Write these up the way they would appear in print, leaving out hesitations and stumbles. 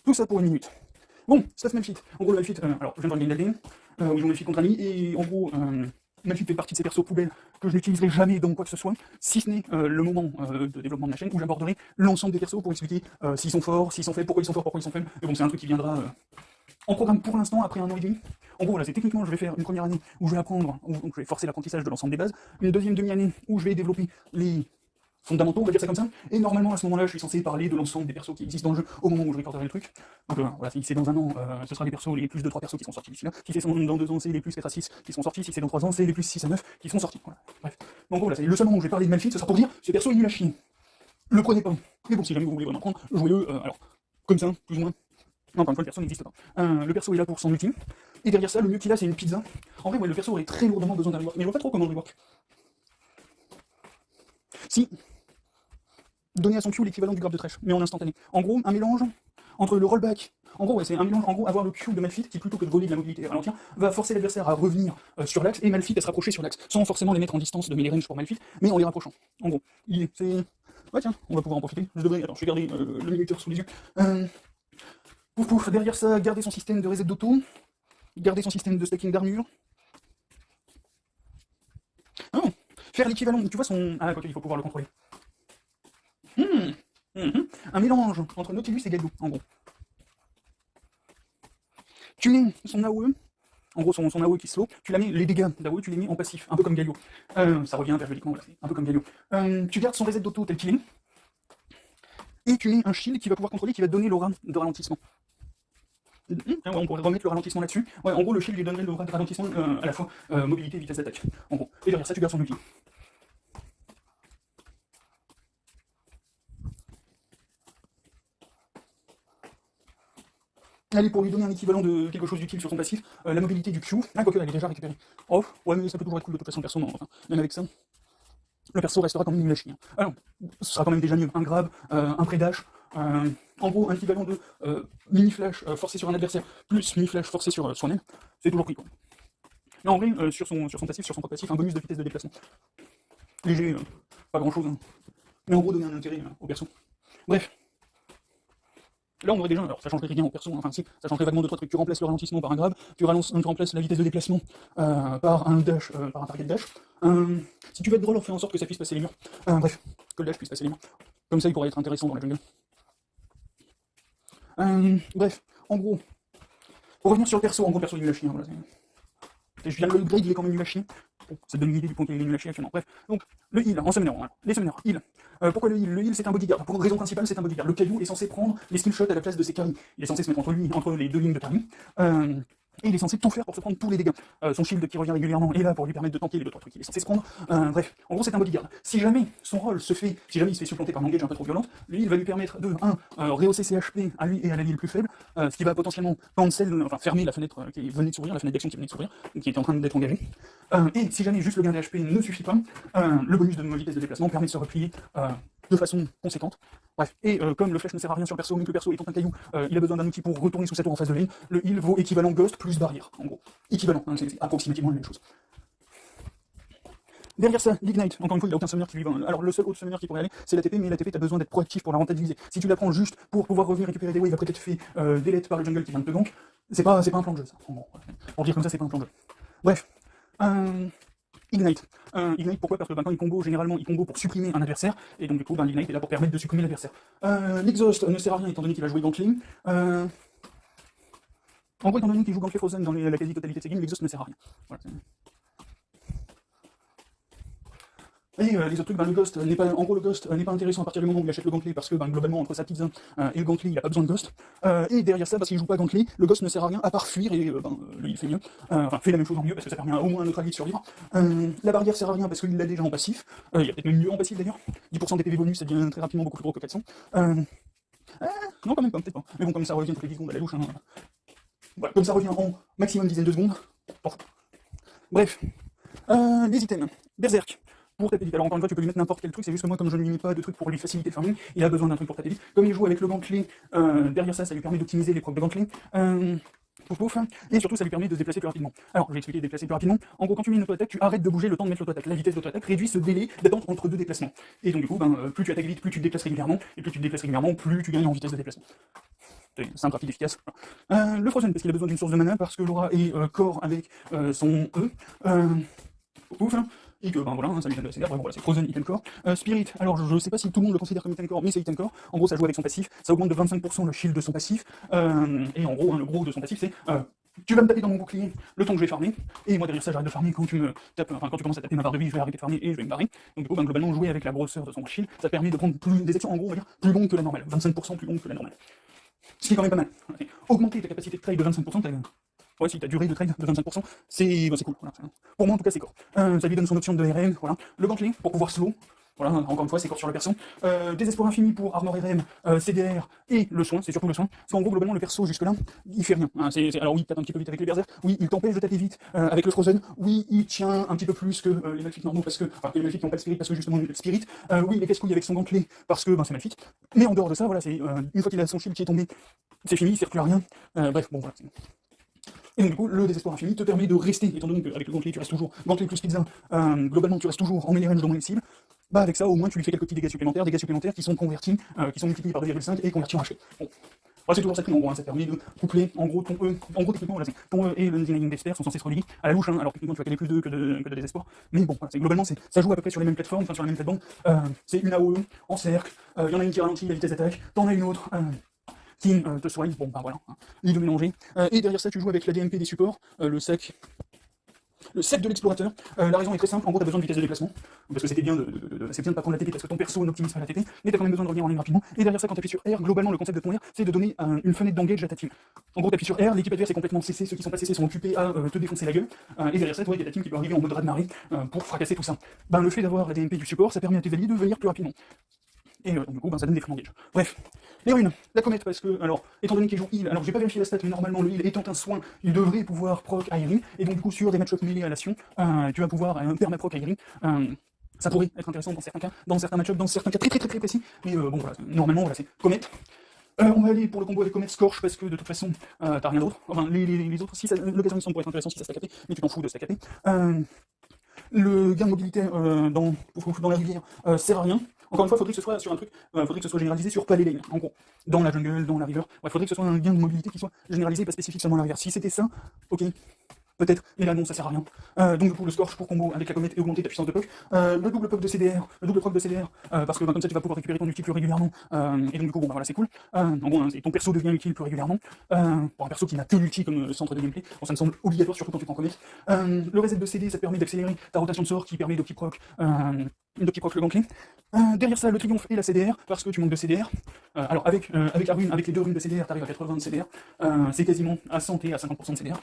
Tout ça pour 1 minute. Bon, stuff Malphite. En gros, le Malphite, alors je viens de regarder une game, où ils jouent Malphite contre un et en gros, Malphite fait partie de ces persos poubelles que je n'utiliserai jamais dans quoi que ce soit, si ce n'est le moment de développement de ma chaîne où j'aborderai l'ensemble des persos pour expliquer s'ils sont forts, s'ils sont faibles, pourquoi ils sont forts, pourquoi ils sont faibles. Mais bon, c'est un truc qui viendra en programme pour l'instant, après 1 an et demi. En gros, là, c'est techniquement, je vais faire une première année où je vais apprendre, donc je vais forcer l'apprentissage de l'ensemble des bases, une deuxième demi-année où je vais développer les fondamentaux, on va dire ça comme ça, et normalement à ce moment-là je suis censé parler de l'ensemble des persos qui existent dans le jeu au moment où je recorderai le truc. Donc voilà, si c'est dans 1 an, ce sera les persos, les plus de 3 persos qui sont sortis d'ici là. Si c'est dans 2 ans, c'est les plus 4 à 6 qui sont sortis. Si c'est dans 3 ans, c'est les plus 6 à 9 qui sont sortis. Voilà. Bref. Donc voilà, c'est le seul moment où je vais parler de Malphite, ce sera pour dire ce perso il est nul à chier. Le prenez pas. Mais bon, si jamais vous voulez vraiment prendre, jouez-le, alors, comme ça, plus ou moins. Non, encore une fois, le perso n'existe pas. Le perso est là pour son ultime. Et derrière ça, le mieux qu'il a, c'est une pizza. En vrai, ouais, le perso aurait très lourdement besoin d'un rework. Mais je vois pas trop comment le rework. Si. Donner à son Q l'équivalent du grab de Thresh, mais en instantané. En gros, un mélange entre le rollback. En gros, ouais, c'est un mélange, en gros, avoir le Q de Malphite, qui plutôt que de voler de la mobilité à ralentir, va forcer l'adversaire à revenir sur l'axe, et Malphite à se rapprocher sur l'axe, sans forcément les mettre en distance de melee range pour Malphite, mais en les rapprochant. En gros, c'est... Ouais tiens, on va pouvoir en profiter. Je devrais... Alors, je vais garder le minuteur sous les yeux. Pouf pouf, derrière ça, garder son système de reset d'auto, garder son système de stacking d'armure. Oh, faire l'équivalent, tu vois son... Ah, quoi il faut pouvoir le contrôler. Un mélange entre Nautilus et Galio, en gros. Tu mets son AOE, en gros son AOE qui slow, tu la mets, les dégâts d'AOE, tu les mets en passif, un peu comme Galio. Ça revient périodiquement, voilà, un peu comme Galio. Tu gardes son reset d'auto tel qu'il est, et tu mets un shield qui va pouvoir contrôler, qui va te donner l'aura de ralentissement. Ouais, on pourrait remettre le ralentissement là-dessus. Ouais, en gros, le shield lui donnerait l'aura de ralentissement à la fois mobilité et vitesse d'attaque. En gros. Et derrière ça, tu gardes son ulti. Allez, pour lui donner un équivalent de quelque chose d'utile sur son passif, la mobilité du Q. Ah, quoique, elle est déjà récupérée. Oh, ouais, mais ça peut toujours être cool de toute façon, perso, non, enfin, même avec ça. Le perso restera quand même nul à chier. Alors, ce sera quand même déjà mieux. Un grab, un pré-dash, en gros, un équivalent de mini-flash forcé sur un adversaire, plus mini-flash forcé sur soi-même, c'est toujours pris, quoi. Mais en vrai, sur son passif, sur son propre passif, un bonus de vitesse de déplacement. Léger, pas grand-chose, hein. Mais en gros, donner un intérêt au perso. Bref. Là, on aurait déjà, alors ça changerait rien au perso, enfin si, ça changerait vaguement 2-3 trucs. Tu remplaces le ralentissement par un grab, tu remplaces la vitesse de déplacement par un dash, par un target dash. Si tu veux être drôle, fais en sorte que ça puisse passer les murs. Bref, que le dash puisse passer les murs. Comme ça, il pourrait être intéressant dans la jungle. Bref, en gros, pour revenir sur le perso, en gros, perso il est nul à chier, voilà. Je viens de le grade, il est quand même nul à chier. Bon, ça donne une idée du point qu'il est nul à chier actuellement. Bref, donc, le heal, en summoner, voilà. Les summoners, heal. Pourquoi le heal? Le heal, c'est un bodyguard. Pour une raison principale, c'est un bodyguard. Le caillou est censé prendre les skill shots à la place de ses carries. Il est censé se mettre entre les 2 lignes de carry. Et il est censé tout faire pour se prendre tous les dégâts. Son shield qui revient régulièrement est là pour lui permettre de tanker les 2-3 trucs qu'il est censé se prendre. Bref, en gros c'est un bodyguard. Si jamais son rôle se fait, si jamais il se fait supplanter par un engage un peu trop violente, lui il va lui permettre de rehausser ses HP à lui et à l'allié le plus faible, ce qui va potentiellement cancel, enfin fermer la fenêtre qui venait de s'ouvrir, la fenêtre d'action qui venait de s'ouvrir, qui était en train d'être engagée. Et si jamais juste le gain de HP ne suffit pas, le bonus de vitesse de déplacement permet de se replier de façon conséquente. Bref, et comme le flash ne sert à rien sur le perso, mais que le perso étant un caillou, il a besoin d'un outil pour retourner sous sa tour en phase de lane, le heal vaut équivalent ghost plus barrière, en gros. Équivalent, hein, c'est approximativement la même chose. Derrière ça, l'Ignite, encore une fois, il n'y a aucun summoner qui lui va. Alors le seul autre summoner qui pourrait aller, c'est l'ATP, mais l'ATP, t'as besoin d'être proactif pour la rentabiliser. Si tu la prends juste pour pouvoir revenir récupérer des waves après t'être fait delete par le jungle qui vient de te gank, c'est pas un plan de jeu, ça. En gros. Pour dire comme ça, c'est pas un plan de jeu. Bref. Ignite. Ignite, pourquoi? Parce que quand il combo, généralement, il combo pour supprimer un adversaire, et donc du coup, l'Ignite est là pour permettre de supprimer l'adversaire. L'Exhaust ne sert à rien étant donné qu'il va jouer Gauntlet. En gros, étant donné qu'il joue Gauntlet Frozen dans la quasi-totalité de ses games, l'Exhaust ne sert à rien. Voilà. Et les autres trucs, le Ghost n'est pas, en gros le Ghost n'est pas intéressant à partir du moment où il achète le Gauntlet parce que globalement entre sa petite zone et le Gauntlet il n'a pas besoin de Ghost. Et derrière ça, parce qu'il joue pas Gauntlet, le Ghost ne sert à rien à part fuir et lui il fait mieux. Enfin fait la même chose en mieux parce que ça permet au moins à notre allié de survivre. La barrière sert à rien parce qu'il l'a déjà en passif. Il y a peut-être même mieux en passif d'ailleurs. 10% des PV bonus ça devient très rapidement beaucoup plus gros que 400. Non quand même pas, peut-être pas. Mais bon comme ça revient toutes les 10 secondes à la louche. Hein. Voilà, comme ça revient en maximum dizaine de secondes. Bref. Les items. Berserk. Pour taper vite. Alors encore une fois, tu peux lui mettre n'importe quel truc, c'est juste que moi, comme je ne lui mets pas de truc pour lui faciliter le farming, il a besoin d'un truc pour taper vite. Comme il joue avec le Gauntlet, derrière ça, ça lui permet d'optimiser les procs de Gauntlet. Pouf, et surtout ça lui permet de se déplacer plus rapidement. Alors, je vais expliquer déplacer plus rapidement. En gros, quand tu mets une auto-attaque, tu arrêtes de bouger le temps de mettre l'auto-attaque. La vitesse d'auto-attaque réduit ce délai d'attente entre 2 déplacements. Et donc du coup, plus tu attaques vite, plus tu te déplaces régulièrement, et plus tu te déplaces régulièrement, plus tu gagnes en vitesse de déplacement. c'est simple, rapide, efficace. Le Frozen, parce qu'il a besoin d'une source de mana, parce que Laura est corps avec son E. Ouf, hein. Et que, ben voilà, hein, ça lui donne de la CDR, vraiment, voilà, c'est Frozen Item Core. Spirit, alors je sais pas si tout le monde le considère comme Item Core, mais c'est Item Core. En gros, ça joue avec son passif, ça augmente de 25% le shield de son passif, et en gros, hein, le gros de son passif, c'est tu vas me taper dans mon bouclier le temps que je vais farmer, et moi derrière ça j'arrête de farmer quand tu me tapes, enfin quand tu commences à taper ma barre de vie, je vais arrêter de farmer et je vais me barrer. Donc du coup, ben, globalement, jouer avec la grosseur de son shield, ça permet de prendre des actions en gros, on va dire, plus longues que la normale, 25% plus longues que la normale. Ce qui est quand même pas mal. Augmenter ta capacité de trade de 25%, ouais, si ta durée de trade de 25%, c'est cool. Voilà. Pour moi, en tout cas, c'est court. Ça lui donne son option de RM, voilà. Le gantelet, pour pouvoir slow. Voilà, encore une fois, c'est court sur le perso. Désespoir infini pour Armor RM, CDR et le soin, c'est surtout le soin. Parce qu'en gros, globalement, le perso, jusque-là, il fait rien. Hein, alors oui, il tape un petit peu vite avec les berserk, oui, il t'empêche de taper vite avec le Frozen, oui, il tient un petit peu plus que les Malphite normaux, parce que, enfin, les Malphite qui n'ont pas le Spirit, parce que justement, le Spirit, oui, il est casse-couille avec son gantelet, parce que, ben, c'est Malphite. Mais en dehors de ça, voilà, c'est une fois qu'il a son shield qui est tombé, c'est fini, il sert plus à rien. Bref, bon, voilà. Et donc du coup, le désespoir infini te permet de rester, étant donné qu'avec le gantelet tu restes toujours, gantelet plus pizza, globalement tu restes toujours en melee range dans les cibles, bah avec ça au moins tu lui fais quelques petits dégâts supplémentaires qui sont convertis, qui sont multipliés par 2,5 et convertis en HP. Bon. Bah, c'est toujours ça qui en gros, hein, ça permet de coupler, en gros, ton E, en gros techniquement, voilà, ton E et le Denying Despair sont censés se relier à la louche, hein, alors techniquement tu vas caler plus de que de désespoir, mais bon, voilà, globalement ça joue à peu près sur les mêmes plateformes, enfin sur la même plateforme, c'est une AOE, en cercle, il y en a une qui ralentit la vitesse d'attaque, t'en as une autre, qui te soigne, bon bah voilà, hein, les deux mélangés. Et derrière ça, tu joues avec la DMP des supports, le sec de l'explorateur. La raison est très simple, en gros, t'as besoin de vitesse de déplacement, parce que c'était bien c'est bien de pas prendre la TP, parce que ton perso n'optimise pas la TP, mais t'as quand même besoin de revenir en ligne rapidement. Et derrière ça, quand t'appuies sur R, globalement, le concept de ton R, c'est de donner une fenêtre d'engage à ta team. En gros, t'appuies sur R, l'équipe adverse est complètement CC, ceux qui sont pas CC sont occupés à te défoncer la gueule, et derrière ça, toi, il y a ta team qui peut arriver en mode raz de marée pour fracasser tout ça. Ben, le fait d'avoir la DMP du support, ça permet à tes alliés de venir plus rapidement. Et donc, du coup, ben, ça donne des free engage. Bref. Les runes, la comète, parce que, alors, étant donné qu'il joue heal, alors j'ai pas vérifié la stat, mais normalement, le heal étant un soin, il devrait pouvoir proc Airy, et donc, du coup, sur des match-up mêlés à la Sion, tu vas pouvoir perma-proc Airy. Ça pourrait être intéressant dans certains cas, dans certains match-up, dans certains cas très précis, mais bon, voilà, normalement, voilà, c'est comète. On va aller pour le combo avec Comet Scorch parce que de toute façon, t'as rien d'autre. Enfin, les autres, si l'occasion il semble pour être intéressant si ça se la capé, mais tu t'en fous de se la capé. Le gain de mobilité dans la rivière sert à rien. Encore une fois, faudrait que ce soit sur un truc, faudrait que ce soit généralisé sur pas les lanes, en gros. Dans la jungle, dans la river. Ouais, faudrait que ce soit un gain de mobilité qui soit généralisé, pas spécifique seulement à la rivière. Si c'était ça, ok. Peut-être, mais là non, ça sert à rien. Donc du coup, le Scorch pour combo avec la comète et augmenter ta puissance de poke. Le double poke de CDR, le double proc de CDR, parce que ben, comme ça tu vas pouvoir récupérer ton ulti plus régulièrement. Et donc du coup, bon bah voilà, c'est cool. En gros, hein, ton perso devient utile plus régulièrement. Pour un perso qui n'a que l'ulti comme centre de gameplay, bon, ça me semble obligatoire, surtout quand tu prends comète. Le reset de CD, ça te permet d'accélérer ta rotation de sort qui permet d'opti-proc le gantelet. Derrière ça, le triomphe et la CDR, parce que tu manques de CDR. Alors avec la rune, avec les deux runes de CDR, t'arrives à 80 de CDR. C'est quasiment à 100 et à 50% de CDR.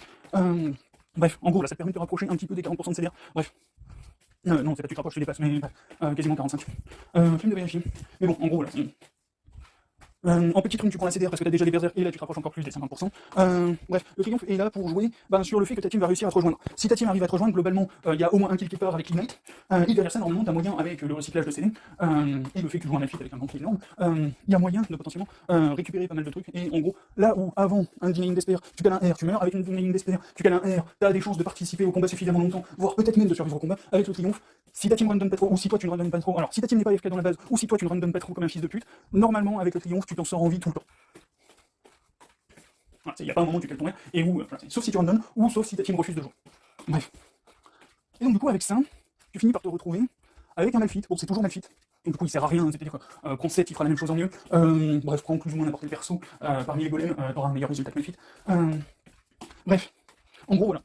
Bref, en gros, là, ça te permet de te rapprocher un petit peu des 40% de CDR. Bref. Non, c'est pas tu te rapproches, tu dépasses, mais quasiment 45. Film de vérifier. Mais bon, en gros, là, en petite rune, tu prends la CDR parce que t'as déjà des berserk et là tu te rapproches encore plus des 50%. Bref, le triomphe est là pour jouer sur le fait que ta team va réussir à te rejoindre. Si ta team arrive à te rejoindre, globalement, il y a au moins un kill qui part avec Ignite. Et derrière ça, normalement, t'as moyen avec le recyclage de CD et le fait que tu joues un Malphite avec un gantelet énorme, il y a moyen de potentiellement récupérer pas mal de trucs. Et en gros, là où avant un Denying Despair, tu cales un R, tu meurs, avec une Denying Despair, tu cales un R, t'as des chances de participer au combat suffisamment longtemps, voire peut-être même de survivre au combat. Avec le triomphe, si ta team random pas trop, ou si toi tu ne random pas trop, alors si ta team n'est pas AFK dans la base, ou si toi tu ne random pas trop comme un fils de pute, normalement avec le triomphe tu t'en sors en vie tout le temps. Voilà, il n'y a pas un moment où tu cales ton R, et où, sauf si tu random, ou sauf si ta team refuse de jouer. Bref. Et donc du coup avec ça, tu finis par te retrouver avec un Malphite. Bon, c'est toujours Malphite. Donc du coup il sert à rien, c'est-à-dire prends 7, il fera la même chose en mieux. Bref, prends plus ou moins n'importe quel perso parmi les golems, t'auras un meilleur résultat que Malphite. Bref, en gros voilà.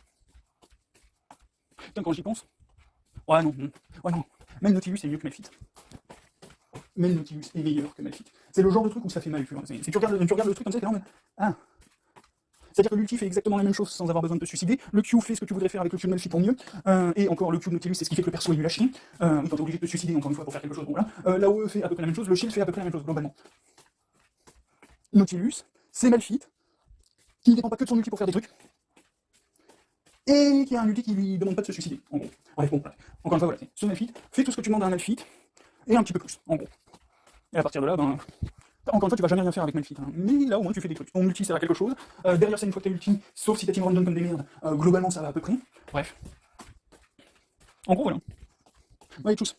Putain, quand j'y pense. Ouais non. Même Nautilus est mieux que Malphite. Même Nautilus est meilleur que Malphite. C'est le genre de truc où ça fait mal, tu vois. Tu regardes le truc comme ça, t'es là, mais... Ah. C'est-à-dire que l'ulti fait exactement la même chose sans avoir besoin de te suicider. Le Q fait ce que tu voudrais faire avec le Q de Malphite en mieux. Et encore, le Q de Nautilus, c'est ce qui fait que le perso est nul à chier. Quand t'es obligé de te suicider encore une fois pour faire quelque chose, bon là. L'AOE fait à peu près la même chose, le shield fait à peu près la même chose, globalement. Nautilus, c'est Malphite, qui ne dépend pas que de son ulti pour faire des trucs. Et qui a un ulti qui lui demande pas de se suicider, en gros. Bref, bon, encore une fois, voilà, ce Malphite fait tout ce que tu demandes à un Malphite, et un petit peu plus, en gros. Et à partir de là, ben... Encore une fois, tu vas jamais rien faire avec Malphite, hein. Mais là au moins tu fais des trucs. Ton ulti sert à quelque chose. Derrière ça, une fois que t'as ulti, sauf si ta team random comme des merdes, globalement ça va à peu près. Bref. En gros, voilà. Ouais, tous.